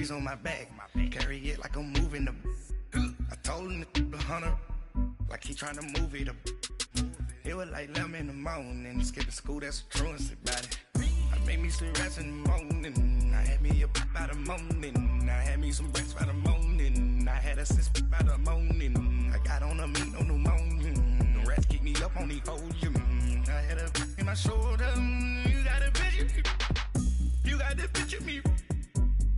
trees on my back. Carry it like I'm moving the. I told him the hunter, like he trying to move it up. It was like 11 in the morning, skipping school, that's a truancy about it. I made me some rats in the morning, I had me a pop by the morning, I had me some breaks by the morning, I had a sis by the morning, I got on a meat on the morning, the rats keep me up on the podium, I had a in my shoulder, you got a picture me, you got this picture me,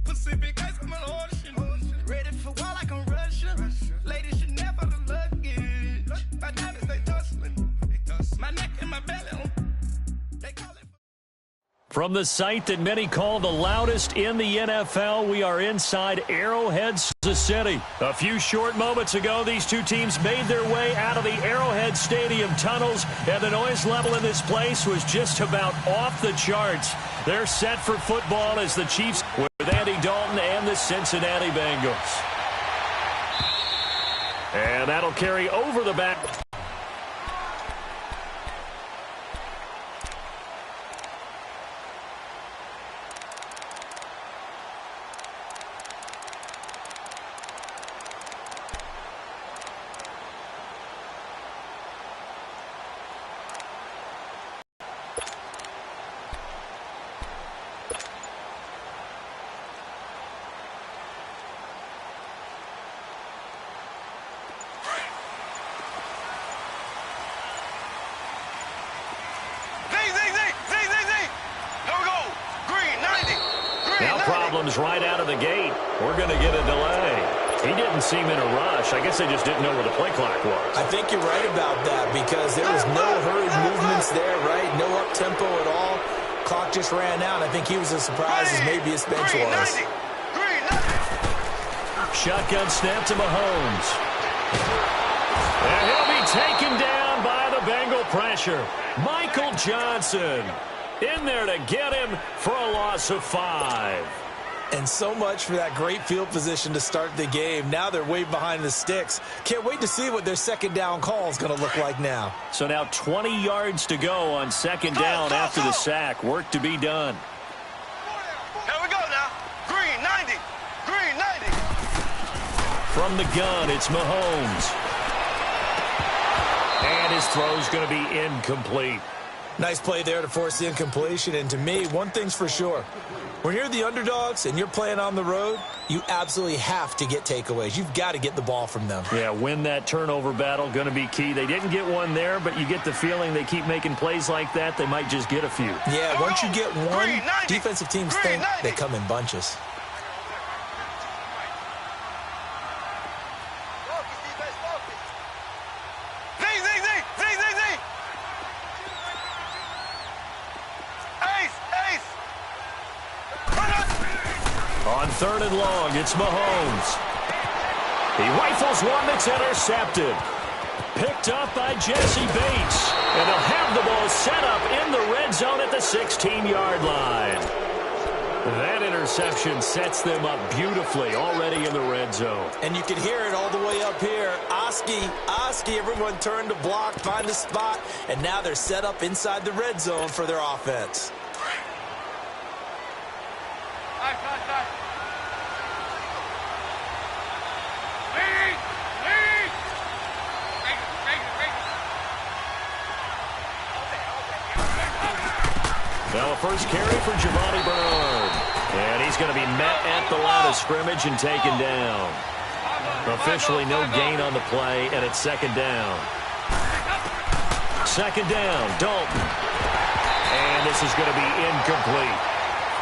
Pacific ice on my ocean, ready for war like I'm Russia, ladies should never the luggage, my diamonds they tussling. My neck and my belly. They call it. From the site that many call the loudest in the NFL, we are inside Arrowhead City. A few short moments ago, these two teams made their way out of the Arrowhead Stadium tunnels, and the noise level in this place was just about off the charts. They're set for football as the Chiefs with Andy Dalton and the Cincinnati Bengals. And that'll carry over the back. Problems right out of the gate. We're going to get a delay. He didn't seem in a rush. I guess they just didn't know where the play clock was. I think you're right about that because there was no hurried movements there, right? No up-tempo at all. Clock just ran out. I think he was as surprised as maybe his bench was. Shotgun snap to Mahomes. And he'll be taken down by the Bengal pressure. Michael Johnson in there to get him for a loss of 5. And so much for that great field position to start the game. Now they're way behind the sticks. Can't wait to see what their second down call is going to look like now. So now 20 yards to go on second down after the sack. Work to be done. Here we go now. Green 90. Green 90. From the gun, it's Mahomes. And his throw's going to be incomplete. Nice play there to force the incompletion. And to me, one thing's for sure. When you're the underdogs and you're playing on the road, you absolutely have to get takeaways. You've got to get the ball from them. Yeah, win that turnover battle, going to be key. They didn't get one there, but you get the feeling they keep making plays like that, they might just get a few. Yeah, once you get one, defensive teams think they come in bunches. On third and long, it's Mahomes. He rifles one that's intercepted. Picked up by Jesse Bates. And they'll have the ball set up in the red zone at the 16-yard line. That interception sets them up beautifully already in the red zone. And you can hear it all the way up here. Oski, everyone turned to block, find a spot, and now they're set up inside the red zone for their offense. Now a first carry for Giovanni Bernard. And he's going to be met at the line of scrimmage and taken down. Officially no gain on the play, and it's second down. Second down, Dalton. And this is going to be incomplete.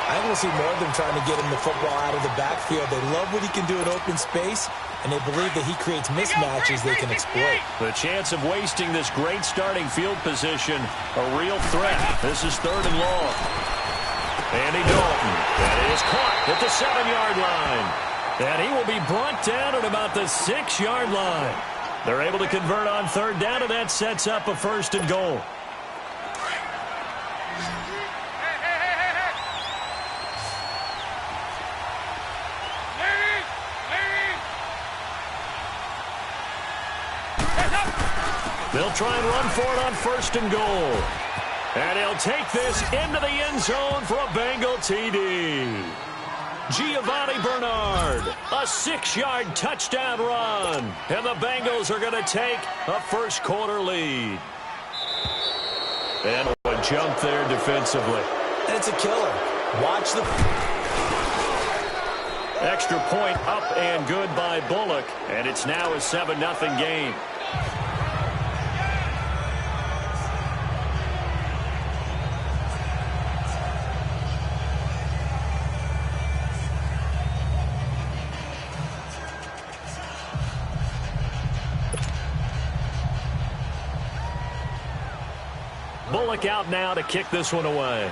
I want to see more of them trying to get him the football out of the backfield. They love what he can do in open space, and they believe that he creates mismatches they can exploit. The chance of wasting this great starting field position, a real threat. This is third and long. Andy Dalton, that is caught at the 7-yard line. And he will be brought down at about the 6-yard line. They're able to convert on third down, and that sets up a first and goal. They'll try and run for it on first and goal. And he'll take this into the end zone for a Bengal TD. Giovanni Bernard, a 6-yard touchdown run. And the Bengals are going to take a first-quarter lead. And a jump there defensively. And it's a killer. Watch the... Extra point up and good by Bullock. And it's now a 7-0 game. Bullock out now to kick this one away.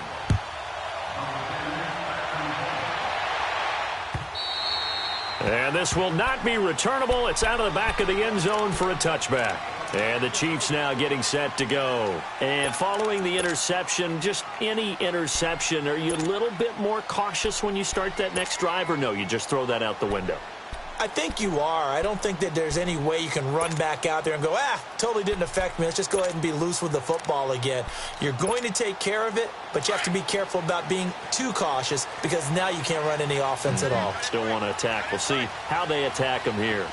And this will not be returnable. It's out of the back of the end zone for a touchback. And the Chiefs now getting set to go. And following the interception, just any interception, are you a little bit more cautious when you start that next drive, or no, you just throw that out the window? I think you are. I don't think that there's any way you can run back out there and go, totally didn't affect me. Let's just go ahead and be loose with the football again. You're going to take care of it, but you have to be careful about being too cautious because now you can't run any offense at all. Still want to attack. We'll see how they attack them here.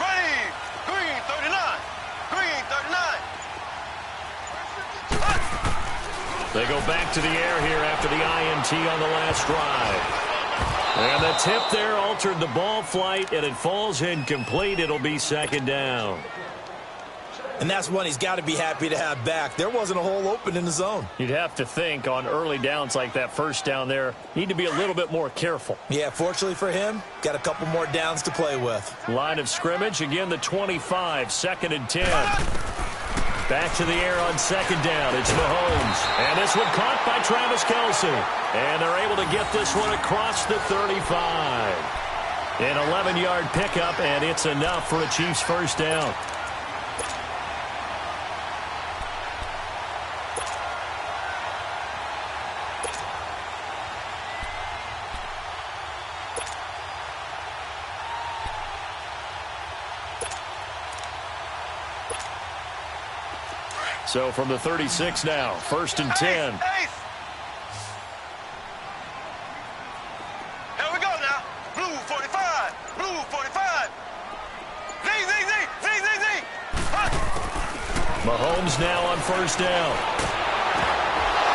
Green 39. Green 39. They go back to the air here after the INT on the last drive. And the tip there altered the ball flight, and it falls incomplete. It'll be second down. And that's one he's got to be happy to have back. There wasn't a hole open in the zone. You'd have to think on early downs like that first down there, need to be a little bit more careful. Yeah, fortunately for him, got a couple more downs to play with. Line of scrimmage, again the 25, 2nd and 10. Back to the air on second down. It's Mahomes. And this one caught by Travis Kelce. And they're able to get this one across the 35. An 11-yard pickup, and it's enough for a Chiefs first down. So from the 36 now, 1st and 10. Here we go now. Blue 45. Blue 45. Z. Mahomes now on first down.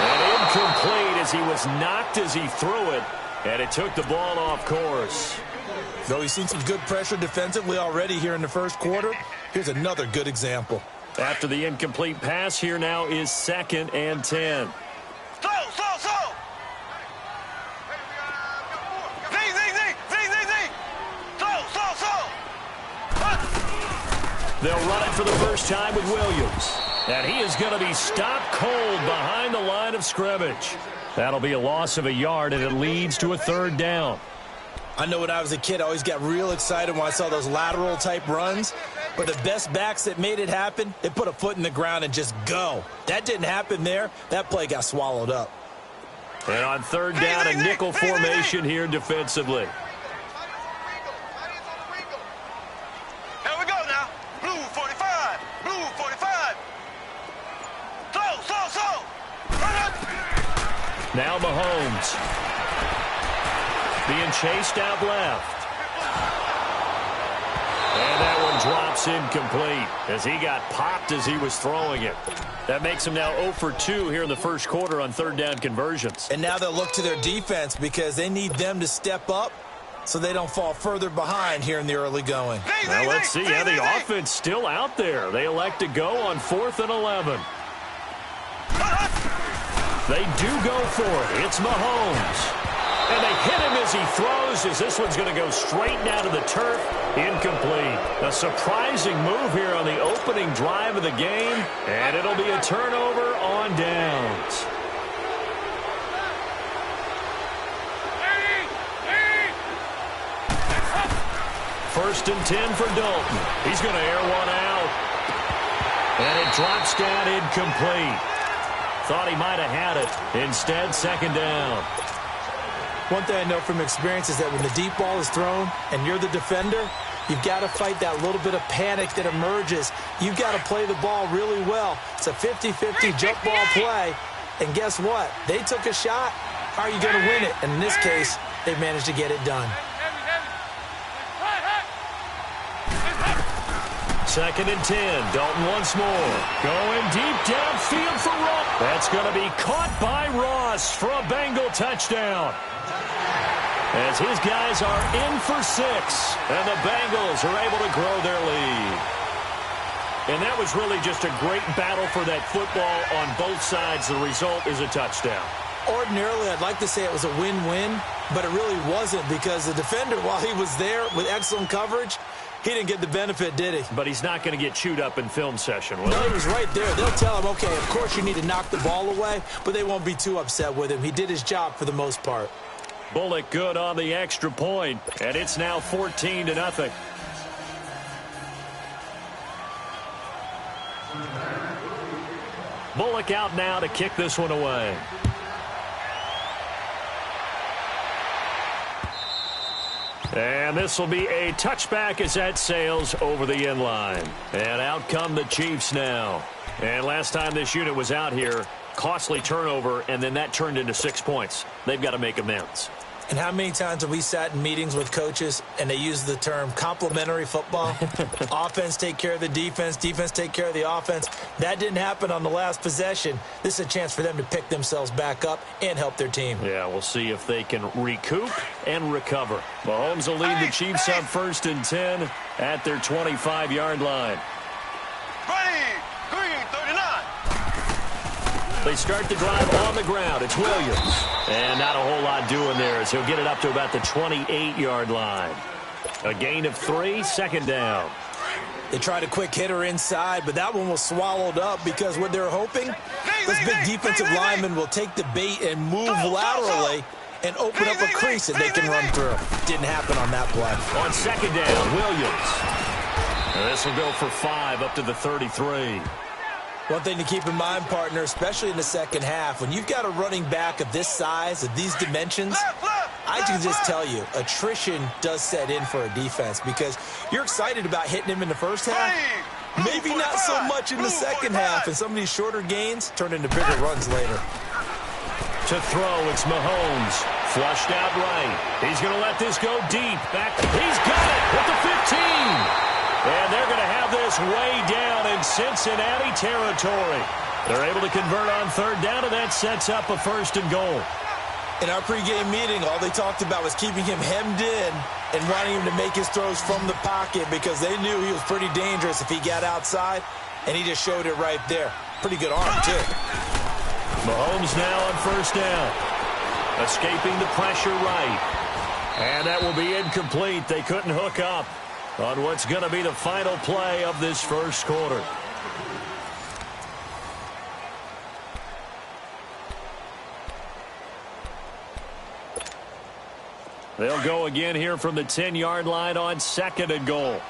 And incomplete as he was knocked as he threw it. And it took the ball off course. Though we've seen some good pressure defensively already here in the first quarter, here's another good example. After the incomplete pass, here now is 2nd and 10. Slow. Z. They'll run it for the first time with Williams. And he is going to be stopped cold behind the line of scrimmage. That'll be a loss of a yard, and it leads to a 3rd down. I know when I was a kid, I always got real excited when I saw those lateral-type runs. But the best backs that made it happen, they put a foot in the ground and just go. That didn't happen there. That play got swallowed up. And on 3rd down, a nickel formation here defensively. Here we go now. Blue 45. Blue 45. Slow. Now Mahomes. Being chased out left. And that one drops incomplete as he got popped as he was throwing it. That makes him now 0 for 2 here in the first quarter on 3rd down conversions. And now they'll look to their defense because they need them to step up so they don't fall further behind here in the early going. Now let's see how the offense still out there. They elect to go on 4th and 11. They do go for it. It's Mahomes. And they hit him as he throws, as this one's going to go straight down to the turf. Incomplete. A surprising move here on the opening drive of the game, and it'll be a turnover on downs. First and 10 for Dalton. He's going to air one out. And it drops down incomplete. Thought he might have had it. Instead, 2nd down. One thing I know from experience is that when the deep ball is thrown and you're the defender, you've got to fight that little bit of panic that emerges. You've got to play the ball really well. It's a 50-50 jump ball play. And guess what? They took a shot. How are you going to win it? And in this case, they managed to get it done. 2nd and 10. Dalton once more. Going deep downfield for Ross. That's going to be caught by Ross for a Bengal touchdown. As his guys are in for 6, and the Bengals are able to grow their lead. And that was really just a great battle for that football on both sides. The result is a touchdown. Ordinarily, I'd like to say it was a win-win, but it really wasn't because the defender, while he was there with excellent coverage, he didn't get the benefit, did he? But he's not going to get chewed up in film session, will he? No, he was right there. They'll tell him, okay, of course you need to knock the ball away, but they won't be too upset with him. He did his job for the most part. Bullock good on the extra point, and it's now 14-0. Bullock out now to kick this one away. And this will be a touchback as that sails over the end line. And out come the Chiefs now. And last time this unit was out here, costly turnover, and then that turned into 6 points. They've got to make amends. And how many times have we sat in meetings with coaches and they use the term complementary football? Offense take care of the defense, defense take care of the offense. That didn't happen on the last possession. This is a chance for them to pick themselves back up and help their team. Yeah, we'll see if they can recoup and recover. Mahomes will lead the Chiefs up 1st and 10 at their 25-yard line. They start the drive on the ground. It's Williams. And not a whole lot doing there as he'll get it up to about the 28-yard line. A gain of 3, 2nd down. They tried a quick hitter inside, but that one was swallowed up because what they're hoping, this big defensive lineman will take the bait and move laterally and open up a crease that they can run through. Didn't happen on that play. On 2nd down, Williams. And this will go for 5 up to the 33. One thing to keep in mind, partner, especially in the second half, when you've got a running back of this size, of these dimensions, I can just tell you, attrition does set in for a defense because you're excited about hitting him in the first half. Maybe not so much in the second half, and some of these shorter gains turn into bigger runs later. To throw, it's Mahomes. Flushed out right. He's going to let this go deep. Back. He's got it at the 15. And they're going to have this way down in Cincinnati territory. They're able to convert on 3rd down, and that sets up a 1st and goal. In our pregame meeting, all they talked about was keeping him hemmed in and wanting him to make his throws from the pocket because they knew he was pretty dangerous if he got outside, and he just showed it right there. Pretty good arm, too. Mahomes now on 1st down. Escaping the pressure right. And that will be incomplete. They couldn't hook up on what's going to be the final play of this first quarter. They'll go again here from the 10-yard line on 2nd and goal.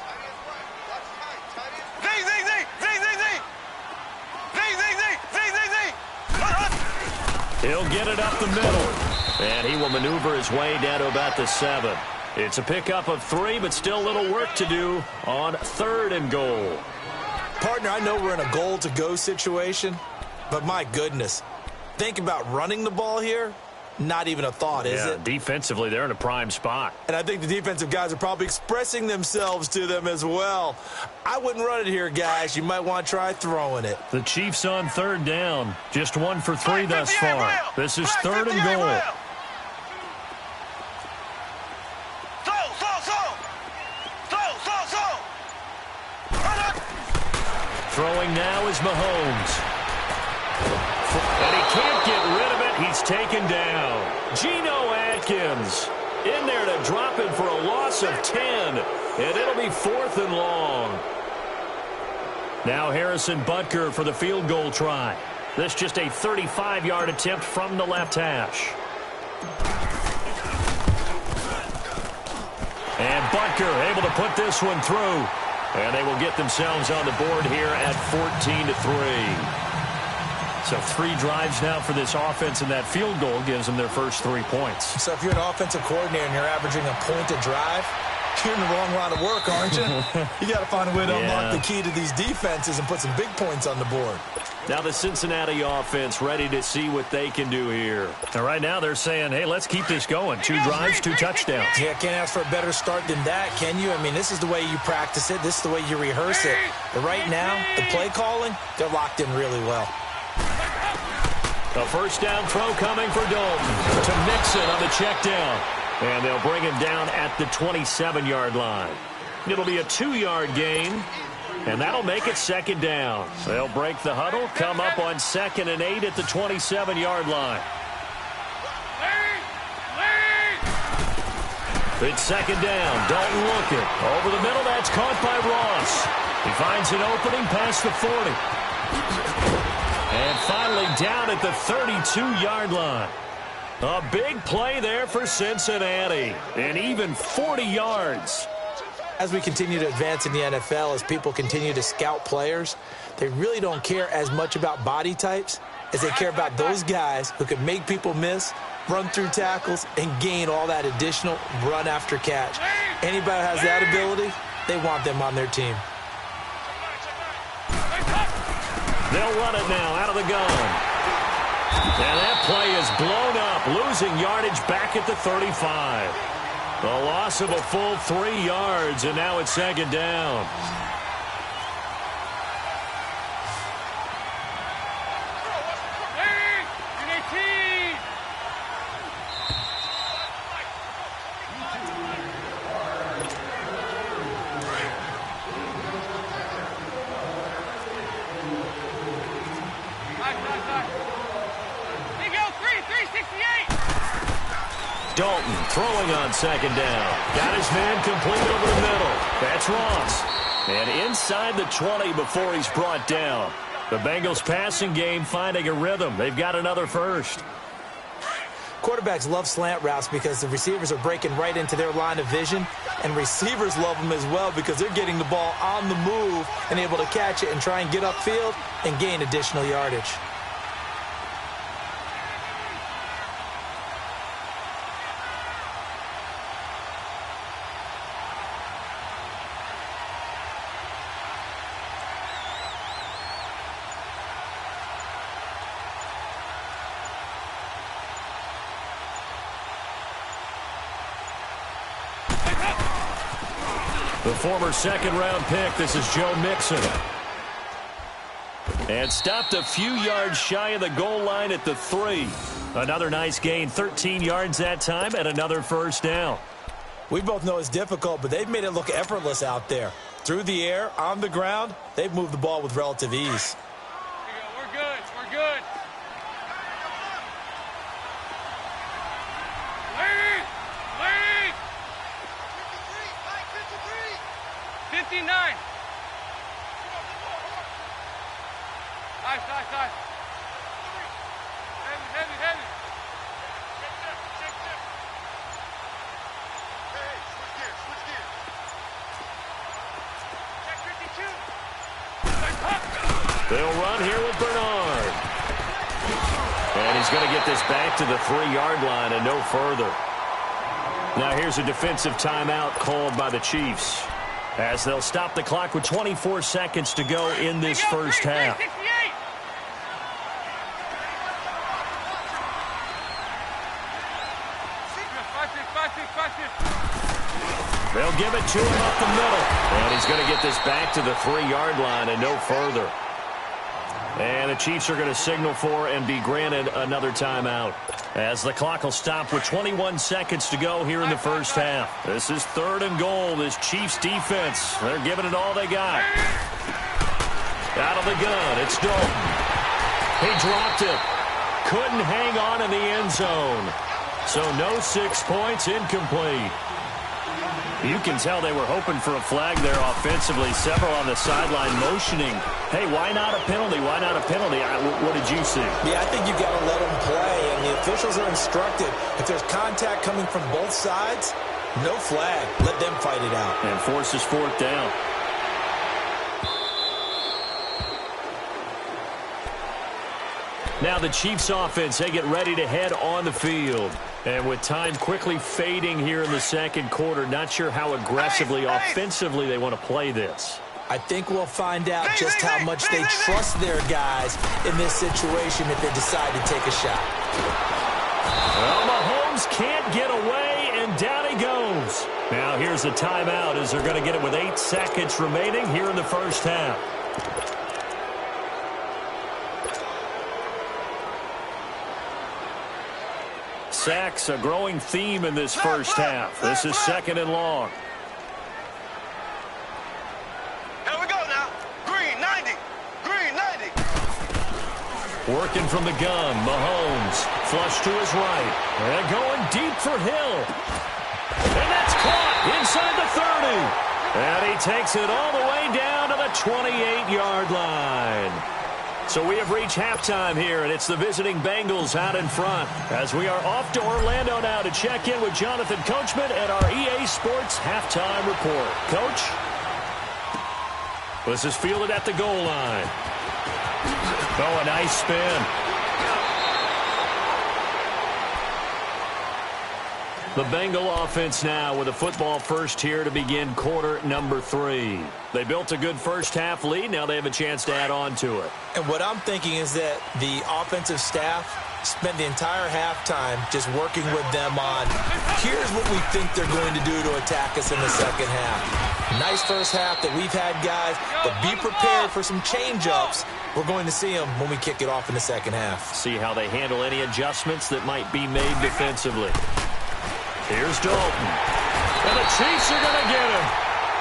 He'll get it up the middle. And he will maneuver his way down to about the 7. It's a pickup of 3, but still a little work to do on 3rd and goal. Partner, I know we're in a goal-to-go situation, but my goodness, think about running the ball here. Not even a thought, is it? Defensively, they're in a prime spot. And I think the defensive guys are probably expressing themselves to them as well. I wouldn't run it here, guys. You might want to try throwing it. The Chiefs on 3rd down. Just 1 for 3 thus far. This is 3rd and goal. Throwing now is Mahomes. And he can't get rid of it. He's taken down. Geno Atkins in there to drop him for a loss of 10. And it'll be 4th and long. Now Harrison Butker for the field goal try. This just a 35-yard attempt from the left hash. And Butker able to put this one through. And they will get themselves on the board here at 14-3. So 3 drives now for this offense, and that field goal gives them their first 3 points. So if you're an offensive coordinator and you're averaging a point a drive, You're in the wrong line of work, aren't you? You got to find a way to unlock the key to these defenses and put some big points on the board. Now the Cincinnati offense ready to see what they can do here. And right now they're saying, hey, let's keep this going. 2 drives, 2 touchdowns. Yeah, can't ask for a better start than that, can you? I mean, this is the way you practice it. This is the way you rehearse it. But right now, the play calling, they're locked in really well. A first down throw coming for Dalton to Mixon on the check down. And they'll bring him down at the 27-yard line. It'll be a 2-yard gain, and that'll make it second down. They'll break the huddle, come up on 2nd and 8 at the 27-yard line. It's second down. Dalton looking. Over the middle, that's caught by Ross. He finds an opening past the 40. And finally down at the 32-yard line. A big play there for Cincinnati. And even 40 yards. As we continue to advance in the NFL, as people continue to scout players, they really don't care as much about body types as they care about those guys who can make people miss, run through tackles, and gain all that additional run after catch. Anybody who has that ability, they want them on their team. They'll run it now out of the gun. And that play is blown up, losing yardage back at the 35. A loss of a full 3 yards, and now it's second down. Dalton throwing on second down. Got his man complete over the middle. That's Ross. And inside the 20 before he's brought down. The Bengals passing game finding a rhythm. They've got another first. Quarterbacks love slant routes because the receivers are breaking right into their line of vision, and receivers love them as well because they're getting the ball on the move and able to catch it and try and get upfield and gain additional yardage. The former second-round pick, this is Joe Mixon. And stopped a few yards shy of the goal line at the 3. Another nice gain, 13 yards that time, and another first down. We both know it's difficult, but they've made it look effortless out there. Through the air, on the ground, they've moved the ball with relative ease. We're good. We're good. 59. Nice. Heavy. Hey, switch gears. Check 52. They'll run here with Bernard. And he's going to get this back to the 3-yard line and no further. Now here's a defensive timeout called by the Chiefs, as they'll stop the clock with 24 seconds to go in this first half. They'll give it to him up the middle. And he's going to get this back to the 3-yard line and no further. And the Chiefs are going to signal for and be granted another timeout, as the clock will stop with 21 seconds to go here in the first half. This is 3rd and goal. This Chiefs defense, they're giving it all they got. Out of the gun, it's Dalton. He dropped it. Couldn't hang on in the end zone. So no 6 points, incomplete. You can tell they were hoping for a flag there offensively. Several on the sideline motioning, hey, why not a penalty? Why not a penalty? What did you see? Yeah, I think you've got to let them play, and the officials are instructed. If there's contact coming from both sides, no flag. Let them fight it out. And forces 4th down. Now the Chiefs offense, they get ready to head on the field. And with time quickly fading here in the second quarter, not sure how aggressively, offensively they want to play this. I think we'll find out just how much they trust their guys in this situation if they decide to take a shot. Well, Mahomes can't get away, and down he goes. Now here's a timeout as they're going to get it with 8 seconds remaining here in the first half. Sacks, a growing theme in this first half. This is 2nd and long. Here we go now. Green 90. Green 90. Working from the gun, Mahomes. Flush to his right. And going deep for Hill. And that's caught inside the 30. And he takes it all the way down to the 28-yard line. So we have reached halftime here, and it's the visiting Bengals out in front. As we are off to Orlando now to check in with Jonathan Coachman at our EA Sports Halftime Report. Coach? This is fielded at the goal line. Oh, a nice spin. The Bengal offense now with a football first here to begin quarter number 3. They built a good first half lead. Now they have a chance to add on to it. And what I'm thinking is that the offensive staff spent the entire halftime just working with them on, here's what we think they're going to do to attack us in the second half. Nice first half that we've had, guys, but be prepared for some change-ups. We're going to see them when we kick it off in the second half. See how they handle any adjustments that might be made defensively. Here's Dalton. And the Chiefs are going to get him.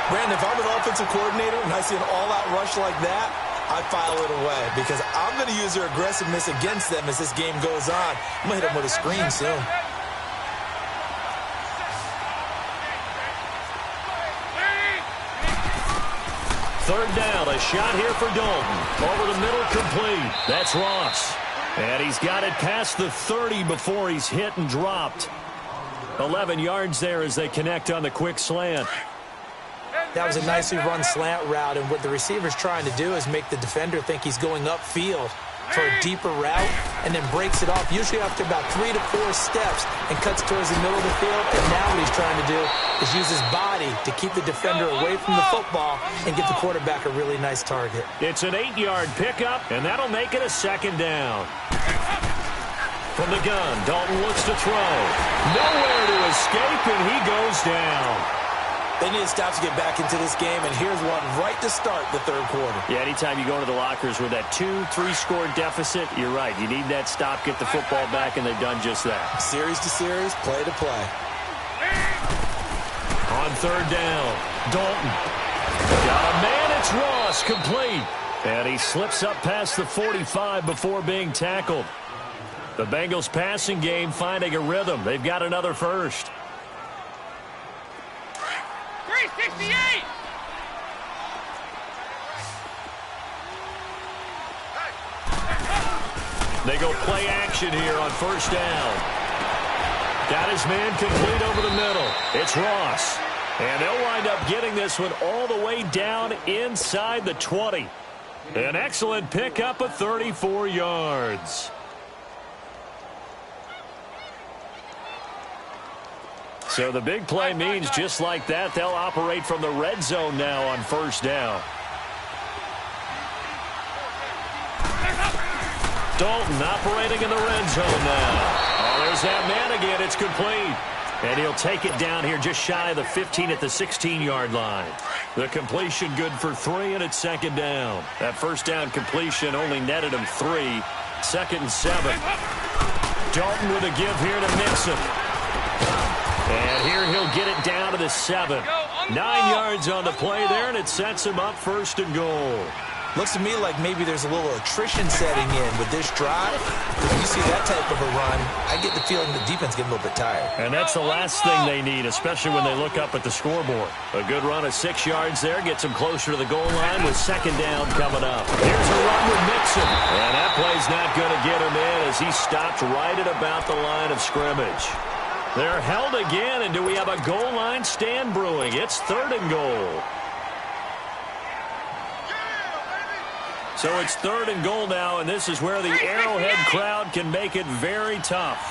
Brandon, if I'm an offensive coordinator and I see an all-out rush like that, I file it away because I'm going to use their aggressiveness against them as this game goes on. I'm going to hit them with a screen soon. Third down, a shot here for Dalton. Over the middle, complete. That's Ross. And he's got it past the 30 before he's hit and dropped. 11 yards there as they connect on the quick slant. That was a nicely run slant route, and what the receiver's trying to do is make the defender think he's going upfield for a deeper route and then breaks it off, usually after about 3 to 4 steps, and cuts towards the middle of the field. And now what he's trying to do is use his body to keep the defender away from the football and give the quarterback a really nice target. It's an 8-yard pickup, and that'll make it a second down. From the gun, Dalton looks to throw. Nowhere to escape, and he goes down. They need to stop to get back into this game, and here's one right to start the third quarter. Yeah, anytime you go into the lockers with that 2-3 score deficit, you're right. You need that stop, get the football back, and they've done just that. Series to series, play to play. On third down, Dalton. Got a man, it's Ross, complete. And he slips up past the 45 before being tackled. The Bengals passing game finding a rhythm. They've got another first. 368! They go play action here on first down. Got his man complete over the middle. It's Ross. And they'll wind up getting this one all the way down inside the 20. An excellent pickup of 34 yards. So the big play means just like that, they'll operate from the red zone now on first down. Dalton operating in the red zone now. Oh, there's that man again. It's complete. And he'll take it down here just shy of the 15 at the 16-yard line. The completion good for 3, and it's second down. That first down completion only netted him 3. 2nd and 7. Dalton with a give here to Mixon. And here he'll get it down to the 7. 9 yards on the play there, and it sets him up first and goal. Looks to me like maybe there's a little attrition setting in with this drive. When you see that type of a run, I get the feeling the defense getting a little bit tired. And that's the last thing they need, especially when they look up at the scoreboard. A good run of 6 yards there gets them closer to the goal line with second down coming up. Here's a run with Mixon. And that play's not going to get him in as he stopped right at about the line of scrimmage. They're held again, and do we have a goal line stand brewing? It's 3rd and goal. So it's 3rd and goal now, and this is where the Arrowhead crowd can make it very tough.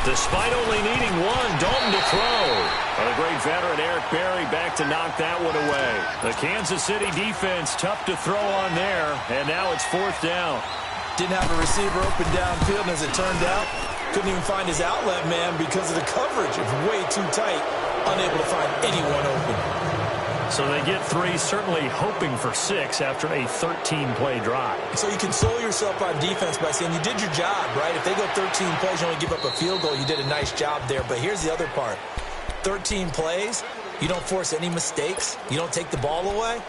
Despite only needing one, Dalton to throw. Well, the great veteran Eric Berry back to knock that one away. The Kansas City defense tough to throw on there, and now it's 4th down. Didn't have a receiver open downfield, and as it turned out, couldn't even find his outlet man because of the coverage. It was way too tight, unable to find anyone open. So they get 3, certainly hoping for 6 after a 13-play drive. So you console yourself on defense by saying you did your job, right? If they go 13 plays, you only give up a field goal, you did a nice job there. But here's the other part. 13 plays, you don't force any mistakes, you don't take the ball away.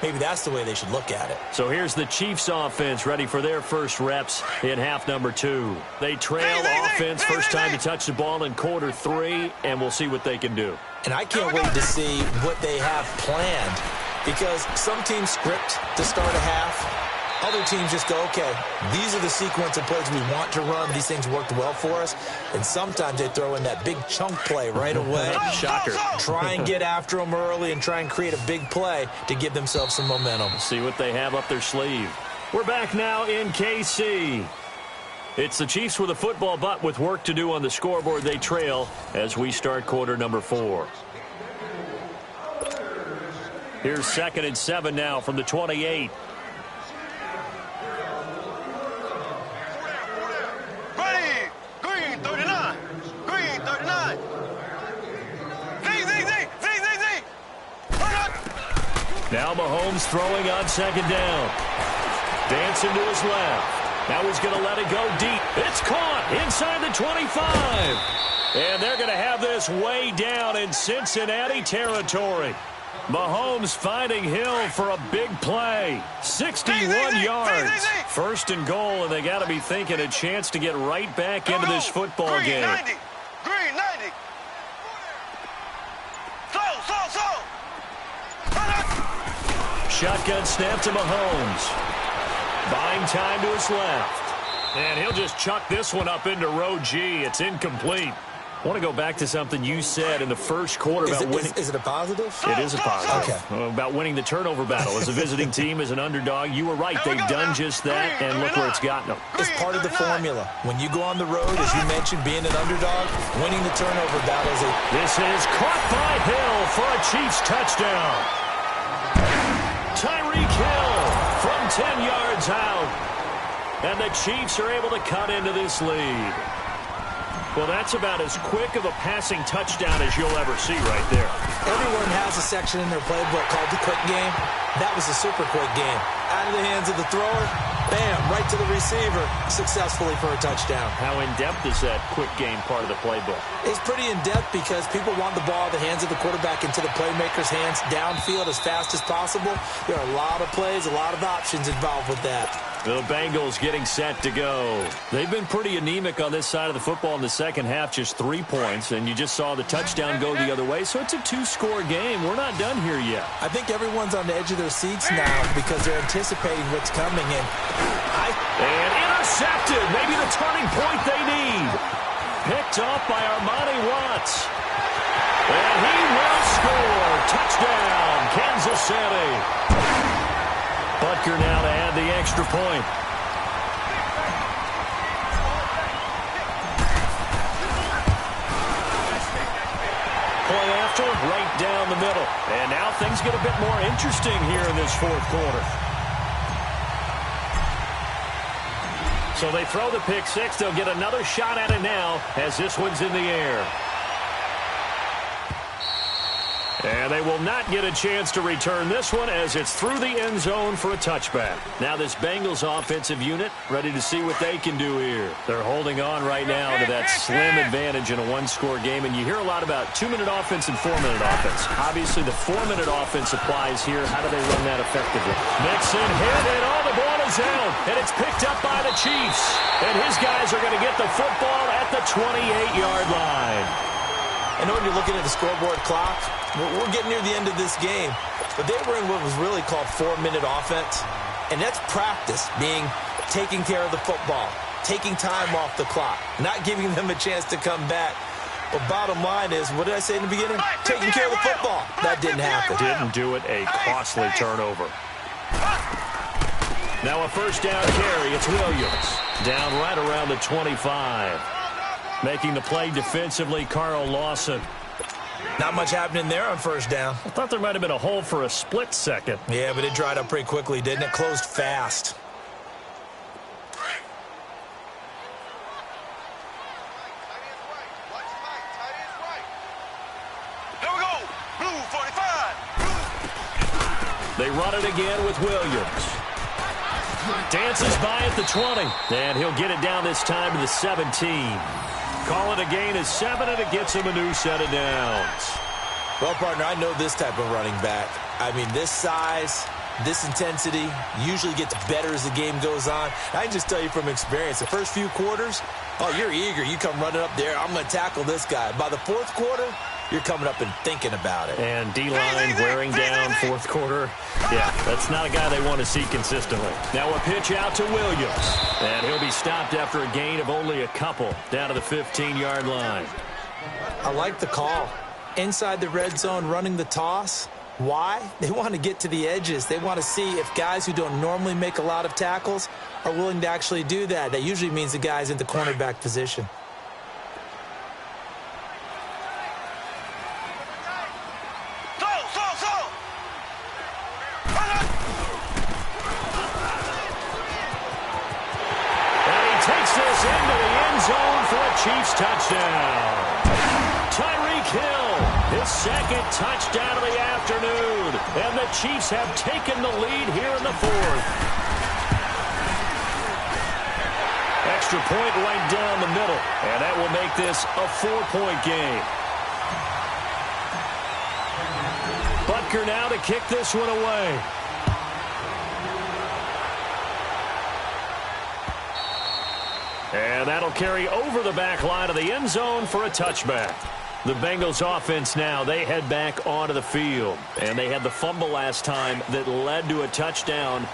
Maybe that's the way they should look at it. So here's the Chiefs offense ready for their first reps in half number 2. They trail offense, first time to touch the ball in quarter 3, and we'll see what they can do. And I can't wait to see what they have planned, because some teams script to start a half. Other teams just go, okay, these are the sequence of plays we want to run. These things worked well for us. And sometimes they throw in that big chunk play right away. Shocker. Try and get after them early and try and create a big play to give themselves some momentum. See what they have up their sleeve. We're back now in KC. It's the Chiefs with a football, but with work to do on the scoreboard, they trail as we start quarter number 4. Here's 2nd and 7 now from the 28. Ready. Green 39. Green 39. Z. Now Mahomes throwing on 2nd down. Dancing to his left. Now he's going to let it go deep. It's caught inside the 25. And they're going to have this way down in Cincinnati territory. Mahomes finding Hill for a big play. 61 yards. 1st and goal, and they got to be thinking a chance to get right back into this football game. 90. Green 90. Slow. Shotgun snap to Mahomes. Buying time to his left. And he'll just chuck this one up into row G. It's incomplete. I want to go back to something you said in the first quarter about winning. Is it a positive? It is a positive. Okay. About winning the turnover battle. As a visiting team, as an underdog, you were right. They've done just that, and look where it's gotten them. It's part of the formula. When you go on the road, as you mentioned, being an underdog, winning the turnover battle is a... This is caught by Hill for a Chiefs touchdown. Tyreek Hill from 10 yards out. And the Chiefs are able to cut into this lead. Well, that's about as quick of a passing touchdown as you'll ever see right there. Everyone has a section in their playbook called the quick game. That was a super quick game. Out of the hands of the thrower, bam, right to the receiver, successfully for a touchdown. How in-depth is that quick game part of the playbook? It's pretty in-depth because people want the ball in the hands of the quarterback into the playmaker's hands downfield as fast as possible. There are a lot of plays, a lot of options involved with that. The Bengals getting set to go. They've been pretty anemic on this side of the football in the second half, just 3 points, and you just saw the touchdown go the other way, so it's a 2-score game. We're not done here yet. I think everyone's on the edge of their seats now because they're anticipating what's coming in. And intercepted, maybe the turning point they need. Picked off by Armani Watts. And he will score. Touchdown, Kansas City. Butker now to add the extra point. Play after, right down the middle. And now things get a bit more interesting here in this fourth quarter. So they throw the pick six. They'll get another shot at it now as this one's in the air. And they will not get a chance to return this one as it's through the end zone for a touchback. Now this Bengals offensive unit ready to see what they can do here. They're holding on right now to that slim advantage in a one-score game. And you hear a lot about 2-minute offense and 4-minute offense. Obviously the 4-minute offense applies here. How do they run that effectively? Mixon hit, and all the ball is out. And it's picked up by the Chiefs. And his guys are going to get the football at the 28-yard line. I know when you're looking at the scoreboard clock, we're getting near the end of this game, but they were in what was really called 4-minute offense, and that's practice, being taking care of the football, taking time off the clock, not giving them a chance to come back. But bottom line is, what did I say in the beginning? Taking care of the football. That didn't happen. Didn't do it. A costly turnover. Now a first down carry. It's Williams. Down right around the 25. Making the play defensively, Carl Lawson. Not much happening there on first down. I thought there might have been a hole for a split second. Yeah, but it dried up pretty quickly, didn't it? Closed fast. Here we go. Blue 45. They run it again with Williams. Dances by at the 20. And he'll get it down this time to the 17. Call it a gain of 7, and it gets him a new set of downs. Well, partner, I know this type of running back. I mean, this size, this intensity usually gets better as the game goes on. I can just tell you from experience, the first few quarters, oh, you're eager. You come running up there, I'm going to tackle this guy. By the fourth quarter, you're coming up and thinking about it. And D-line wearing down fourth quarter. Yeah, that's not a guy they want to see consistently. Now a pitch out to Williams. And he'll be stopped after a gain of only a couple down to the 15-yard line. I like the call. Inside the red zone, running the toss. Why? They want to get to the edges. They want to see if guys who don't normally make a lot of tackles are willing to actually do that. That usually means the guy's in the cornerback position. Chiefs touchdown. Tyreek Hill, his second touchdown of the afternoon. And the Chiefs have taken the lead here in the fourth. Extra point right down the middle. And that will make this a 4-point game. Butker now to kick this one away. And that'll carry over the back line of the end zone for a touchback. The Bengals offense now, they head back onto the field. And they had the fumble last time that led to a touchdown.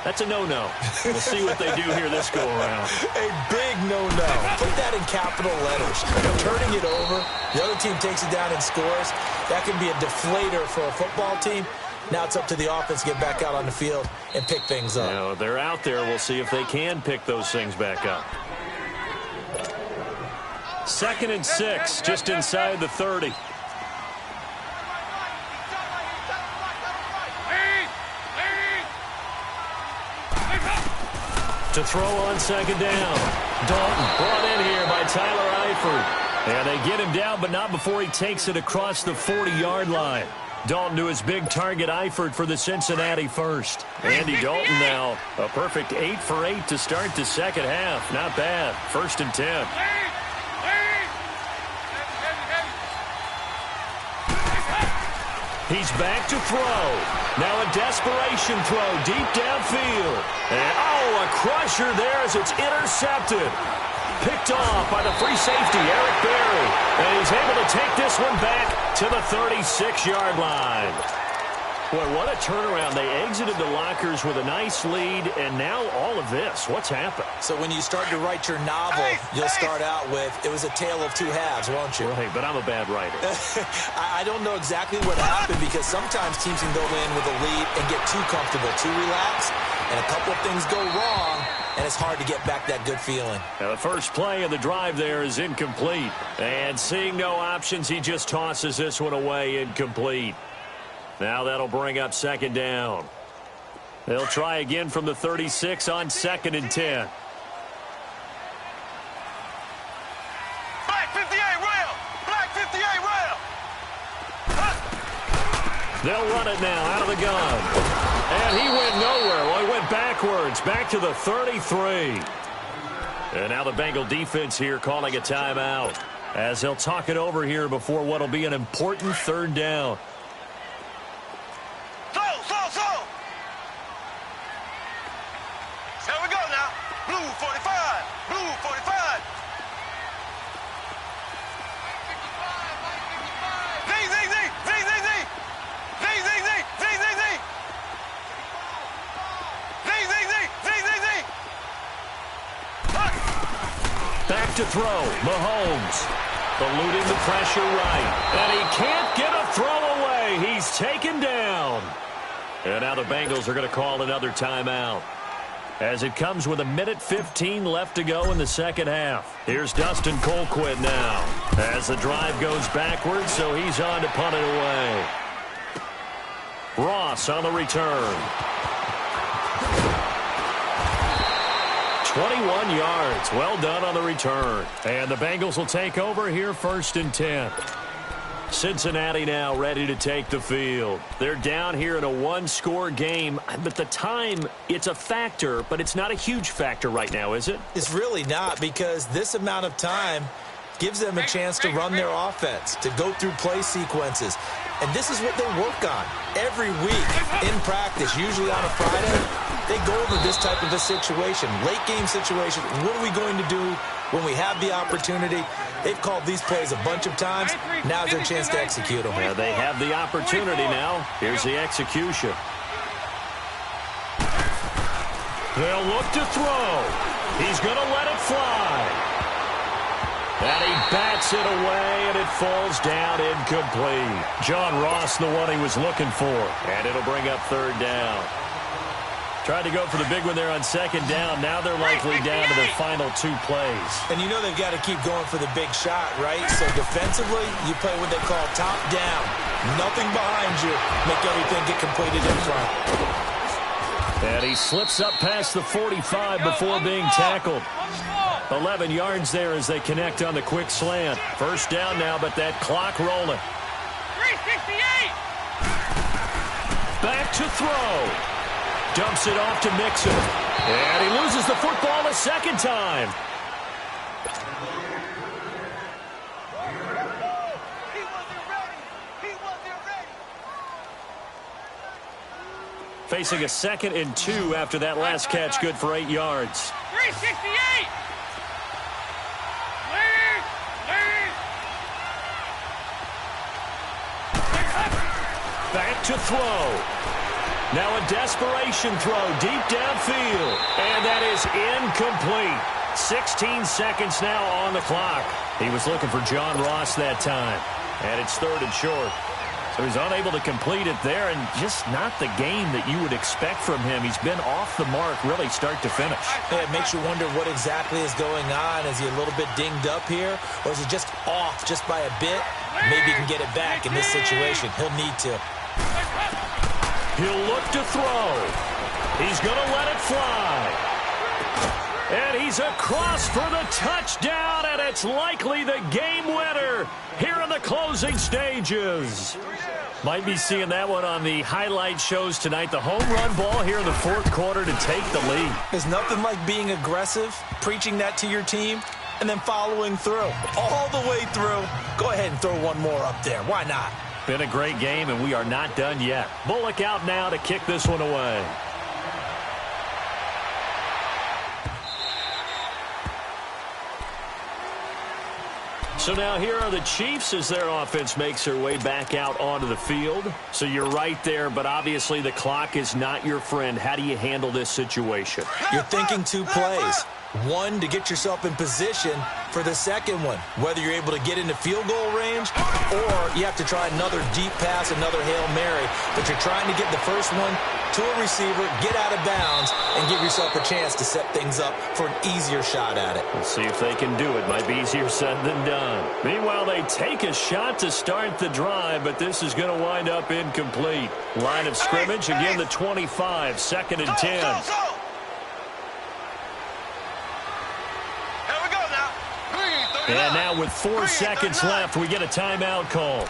That's a no-no. We'll see what they do here this go-around. A big no-no. Put that in capital letters. Turning it over, the other team takes it down and scores. That can be a deflator for a football team. Now it's up to the offense to get back out on the field and pick things up. Now, they're out there. We'll see if they can pick those things back up. 2nd and 6, just inside the 30. To throw on 2nd down. Dalton brought in here by Tyler Eifert. And they get him down, but not before he takes it across the 40-yard line. Dalton to his big target, Eifert, for the Cincinnati first. Andy Dalton now, a perfect 8 for 8 to start the second half. Not bad. 1st and 10. He's back to throw. Now a desperation throw deep downfield. And, oh, a crusher there as it's intercepted. Picked off by the free safety, Eric Berry. And he's able to take this one back to the 36-yard line. Boy, what a turnaround. They exited the lockers with a nice lead, and now all of this. What's happened? So when you start to write your novel, you'll start out with, it was a tale of two halves, won't you? Right, but I'm a bad writer. I don't know exactly what happened because sometimes teams can go in with a lead and get too comfortable, too relaxed, and a couple of things go wrong, and it's hard to get back that good feeling. Now the first play of the drive there is incomplete. And seeing no options, he just tosses this one away, incomplete. Now that'll bring up 2nd down. They'll try again from the 36 on 2nd and 10. Black 58 rail! Black 58 rail! They'll run it now out of the gun. And he went nowhere. Well, he went backwards, back to the 33. And now the Bengal defense here calling a timeout as they'll talk it over here before what will be an important 3rd down. Here we go now. Blue 45. Blue 45. Back to throw. Mahomes. Eluding the pressure right. And he can't get a throw away. He's taken down. And now the Bengals are going to call another timeout, as it comes with 1:15 left to go in the second half. Here's Dustin Colquitt now, as the drive goes backwards, so he's on to punt it away. Ross on the return. 21 yards. Well done on the return. And the Bengals will take over here, 1st and 10. Cincinnati now ready to take the field. They're down here in a one-score game, but the time, it's a factor, but it's not a huge factor right now, is it? It's really not, because this amount of time gives them a chance to run their offense, to go through play sequences. And this is what they work on every week in practice, usually on a Friday. They go over this type of a situation, late game situation. What are we going to do when we have the opportunity? They've called these plays a bunch of times. Now's their chance to execute them. Yeah, they have the opportunity now. Here's the execution. They'll look to throw. He's going to let it fly. And he bats it away, and it falls down incomplete. John Ross, the one he was looking for. And it'll bring up 3rd down. Tried to go for the big one there on 2nd down. Now they're likely down to their final 2 plays. And you know they've got to keep going for the big shot, right? So defensively, you play what they call top down. Nothing behind you. Make everything get completed in front. And he slips up past the 45 before being tackled. 11 yards there as they connect on the quick slant. 1st down now, but that clock rolling. 368. Back to throw. Dumps it off to Mixon. And he loses the football a 2nd time. Facing a 2nd and 2 after that last catch, good for 8 yards. 368. Back to throw. Now a desperation throw deep downfield. And that is incomplete. 16 seconds now on the clock. He was looking for John Ross that time. And it's 3rd and short. So he's unable to complete it there, and just not the game that you would expect from him. He's been off the mark really start to finish. Yeah, it makes you wonder what exactly is going on. Is he a little bit dinged up here, or is he just off just by a bit? Maybe he can get it back in this situation. He'll need to. He'll look to throw. He's going to let it fly. And he's across for the touchdown, and it's likely the game winner here in the closing stages. Might be seeing that one on the highlight shows tonight. The home run ball here in the 4th quarter to take the lead. There's nothing like being aggressive, preaching that to your team, and then following through. All the way through. Go ahead and throw one more up there. Why not? Been a great game, and we are not done yet. Bullock out now to kick this one away. So now here are the Chiefs as their offense makes their way back out onto the field. So you're right there, but obviously the clock is not your friend. How do you handle this situation? You're thinking 2 plays. One, to get yourself in position for the second one, whether you're able to get into field goal range or you have to try another deep pass, another Hail Mary. But you're trying to get the first one to a receiver, get out of bounds, and give yourself a chance to set things up for an easier shot at it. We'll see if they can do it. Might be easier said than done. Meanwhile, they take a shot to start the drive, but this is going to wind up incomplete. Line of scrimmage, again the 25, 2nd and 10. And now with 4 seconds left, we get a timeout call.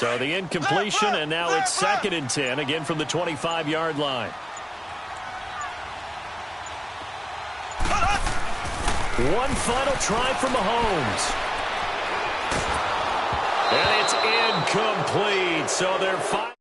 So the incompletion, and now it's 2nd and 10, again from the 25-yard line. One final try for Mahomes. And it's incomplete. So they're